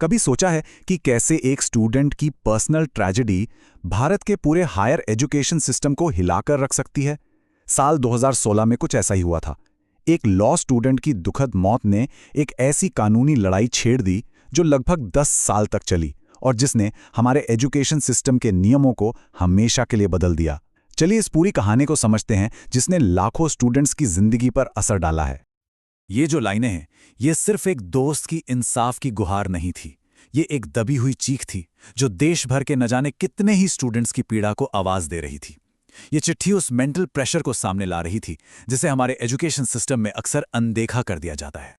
कभी सोचा है कि कैसे एक स्टूडेंट की पर्सनल ट्रेजेडी भारत के पूरे हायर एजुकेशन सिस्टम को हिलाकर रख सकती है? साल 2016 में कुछ ऐसा ही हुआ था। एक लॉ स्टूडेंट की दुखद मौत ने एक ऐसी कानूनी लड़ाई छेड़ दी जो लगभग 10 साल तक चली और जिसने हमारे एजुकेशन सिस्टम के नियमों को हमेशा के लिए बदल दिया। चलिए इस पूरी कहानी को समझते हैं जिसने लाखों स्टूडेंट्स की जिंदगी पर असर डाला है। ये जो लाइनें हैं, ये सिर्फ एक दोस्त की इंसाफ की गुहार नहीं थी। ये एक दबी हुई चीख थी जो देश भर के न जाने कितने ही स्टूडेंट्स की पीड़ा को आवाज दे रही थी। ये चिट्ठी उस मेंटल प्रेशर को सामने ला रही थी जिसे हमारे एजुकेशन सिस्टम में अक्सर अनदेखा कर दिया जाता है।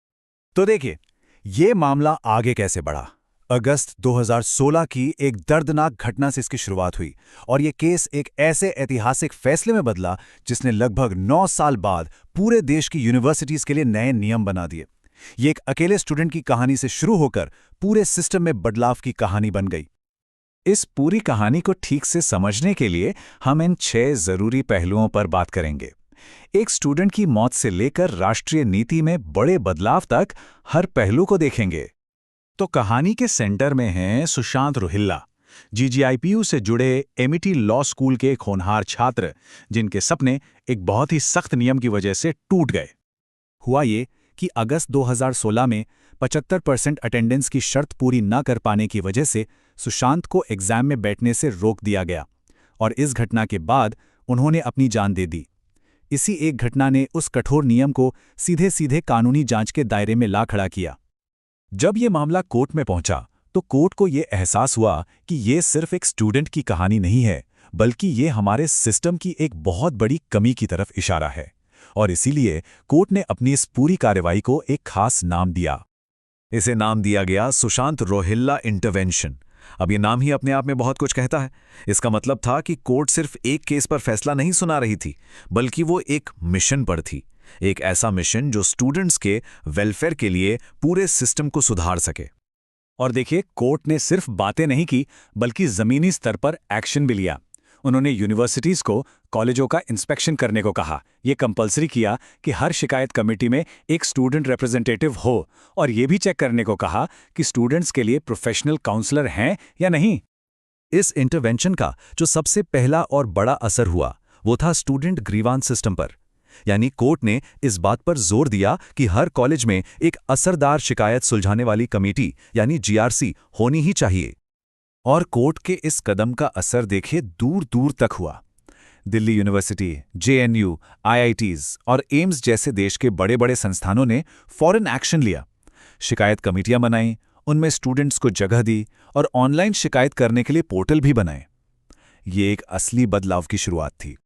तो देखिए, ये मामला आगे कैसे बढ़ा। अगस्त 2016 की एक दर्दनाक घटना से इसकी शुरुआत हुई और ये केस एक ऐसे ऐतिहासिक फैसले में बदला जिसने लगभग 9 साल बाद पूरे देश की यूनिवर्सिटीज के लिए नए नियम बना दिए। ये एक अकेले स्टूडेंट की कहानी से शुरू होकर पूरे सिस्टम में बदलाव की कहानी बन गई। इस पूरी कहानी को ठीक से समझने के लिए हम इन 6 जरूरी पहलुओं पर बात करेंगे। एक स्टूडेंट की मौत से लेकर राष्ट्रीय नीति में बड़े बदलाव तक हर पहलू को देखेंगे। तो कहानी के सेंटर में हैं सुशांत रोहिल्ला, जीजीआईपीयू से जुड़े एमिटी लॉ स्कूल के एक होनहार छात्र, जिनके सपने एक बहुत ही सख्त नियम की वजह से टूट गए। हुआ ये कि अगस्त 2016 में 75% अटेंडेंस की शर्त पूरी न कर पाने की वजह से सुशांत को एग्जाम में बैठने से रोक दिया गया और इस घटना के बाद उन्होंने अपनी जान दे दी। इसी एक घटना ने उस कठोर नियम को सीधे सीधे कानूनी जांच के दायरे में ला खड़ा किया। जब ये मामला कोर्ट में पहुंचा तो कोर्ट को ये एहसास हुआ कि ये सिर्फ एक स्टूडेंट की कहानी नहीं है, बल्कि ये हमारे सिस्टम की एक बहुत बड़ी कमी की तरफ इशारा है। और इसीलिए कोर्ट ने अपनी इस पूरी कार्रवाई को एक खास नाम दिया। इसे नाम दिया गया सुशांत रोहिल्ला इंटरवेंशन। अब ये नाम ही अपने आप में बहुत कुछ कहता है। इसका मतलब था कि कोर्ट सिर्फ एक केस पर फैसला नहीं सुना रही थी, बल्कि वो एक मिशन पर थी। एक ऐसा मिशन जो स्टूडेंट्स के वेलफेयर के लिए पूरे सिस्टम को सुधार सके। और देखिए, कोर्ट ने सिर्फ बातें नहीं की, बल्कि जमीनी स्तर पर एक्शन भी लिया। उन्होंने यूनिवर्सिटीज को कॉलेजों का इंस्पेक्शन करने को कहा। ये कंपलसरी किया कि हर शिकायत कमेटी में एक स्टूडेंट रिप्रेजेंटेटिव हो और ये भी चेक करने को कहा कि स्टूडेंट्स के लिए प्रोफेशनल काउंसलर हैं या नहीं। इस इंटरवेंशन का जो सबसे पहला और बड़ा असर हुआ वो था स्टूडेंट ग्रीवांस सिस्टम पर। यानी कोर्ट ने इस बात पर जोर दिया कि हर कॉलेज में एक असरदार शिकायत सुलझाने वाली कमेटी यानी जीआरसी होनी ही चाहिए। और कोर्ट के इस कदम का असर देखिए दूर दूर तक हुआ। दिल्ली यूनिवर्सिटी, जेएनयू, आईआईटीज और एम्स जैसे देश के बड़े बड़े संस्थानों ने फौरन एक्शन लिया। शिकायत कमेटियां बनाईं, उनमें स्टूडेंट्स को जगह दी और ऑनलाइन शिकायत करने के लिए पोर्टल भी बनाए। ये एक असली बदलाव की शुरुआत थी।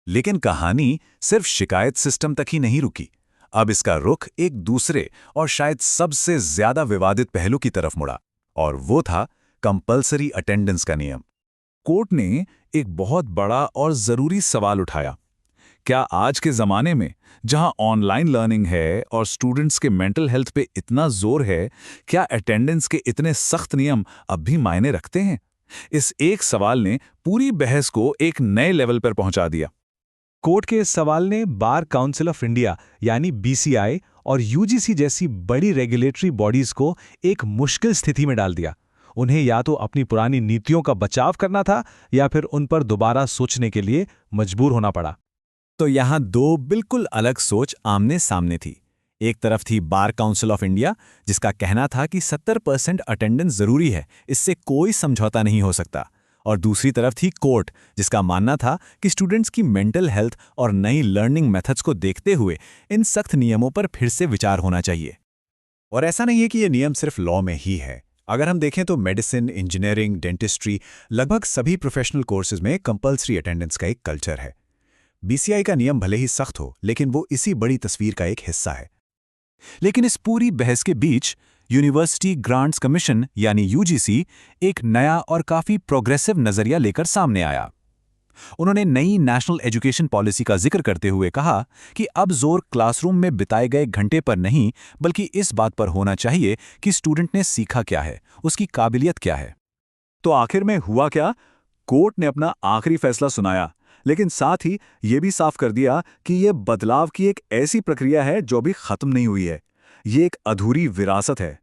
लेकिन कहानी सिर्फ शिकायत सिस्टम तक ही नहीं रुकी। अब इसका रुख एक दूसरे और शायद सबसे ज्यादा विवादित पहलू की तरफ मुड़ा, और वो था कंपल्सरी अटेंडेंस का नियम। कोर्ट ने एक बहुत बड़ा और जरूरी सवाल उठाया। क्या आज के जमाने में, जहां ऑनलाइन लर्निंग है और स्टूडेंट्स के मेंटल हेल्थ पे इतना जोर है, क्या अटेंडेंस के इतने सख्त नियम अब भी मायने रखते हैं? इस एक सवाल ने पूरी बहस को एक नए लेवल पर पहुंचा दिया। कोर्ट के इस सवाल ने बार काउंसिल ऑफ इंडिया यानी बीसीआई और यूजीसी जैसी बड़ी रेगुलेटरी बॉडीज को एक मुश्किल स्थिति में डाल दिया। उन्हें या तो अपनी पुरानी नीतियों का बचाव करना था या फिर उन पर दोबारा सोचने के लिए मजबूर होना पड़ा। तो यहां दो बिल्कुल अलग सोच आमने सामने थी। एक तरफ थी बार काउंसिल ऑफ इंडिया, जिसका कहना था कि 70% अटेंडेंस जरूरी है, इससे कोई समझौता नहीं हो सकता। और दूसरी तरफ थी कोर्ट, जिसका मानना था कि स्टूडेंट्स की मेंटल हेल्थ और नई लर्निंग मेथड्स को देखते हुए इन सख्त नियमों पर फिर से विचार होना चाहिए। और ऐसा नहीं है कि ये नियम सिर्फ लॉ में ही है। अगर हम देखें तो मेडिसिन, इंजीनियरिंग, डेंटिस्ट्री, लगभग सभी प्रोफेशनल कोर्सेज में कंपल्सरी अटेंडेंस का एक कल्चर है। बीसीआई का नियम भले ही सख्त हो, लेकिन वो इसी बड़ी तस्वीर का एक हिस्सा है। लेकिन इस पूरी बहस के बीच यूनिवर्सिटी ग्रांट्स कमीशन यानी यूजीसी एक नया और काफी प्रोग्रेसिव नजरिया लेकर सामने आया। उन्होंने नई नेशनल एजुकेशन पॉलिसी का जिक्र करते हुए कहा कि अब जोर क्लासरूम में बिताए गए घंटे पर नहीं, बल्कि इस बात पर होना चाहिए कि स्टूडेंट ने सीखा क्या है, उसकी काबिलियत क्या है। तो आखिर में हुआ क्या? कोर्ट ने अपना आखिरी फैसला सुनाया, लेकिन साथ ही ये भी साफ कर दिया कि यह बदलाव की एक ऐसी प्रक्रिया है जो भी खत्म नहीं हुई है। ये एक अधूरी विरासत है।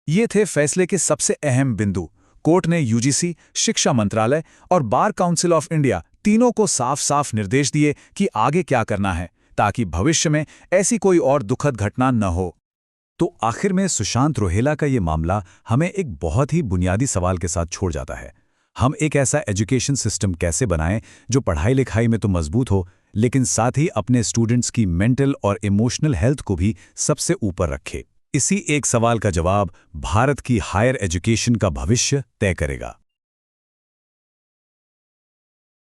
ये थे फैसले के सबसे अहम बिंदु। कोर्ट ने यूजीसी, शिक्षा मंत्रालय और बार काउंसिल ऑफ इंडिया तीनों को साफ साफ निर्देश दिए कि आगे क्या करना है, ताकि भविष्य में ऐसी कोई और दुखद घटना न हो। तो आखिर में सुशांत रोहेला का ये मामला हमें एक बहुत ही बुनियादी सवाल के साथ छोड़ जाता है। हम एक ऐसा एजुकेशन सिस्टम कैसे बनाएं जो पढ़ाई लिखाई में तो मजबूत हो, लेकिन साथ ही अपने स्टूडेंट्स की मेंटल और इमोशनल हेल्थ को भी सबसे ऊपर रखे। इसी एक सवाल का जवाब भारत की हायर एजुकेशन का भविष्य तय करेगा।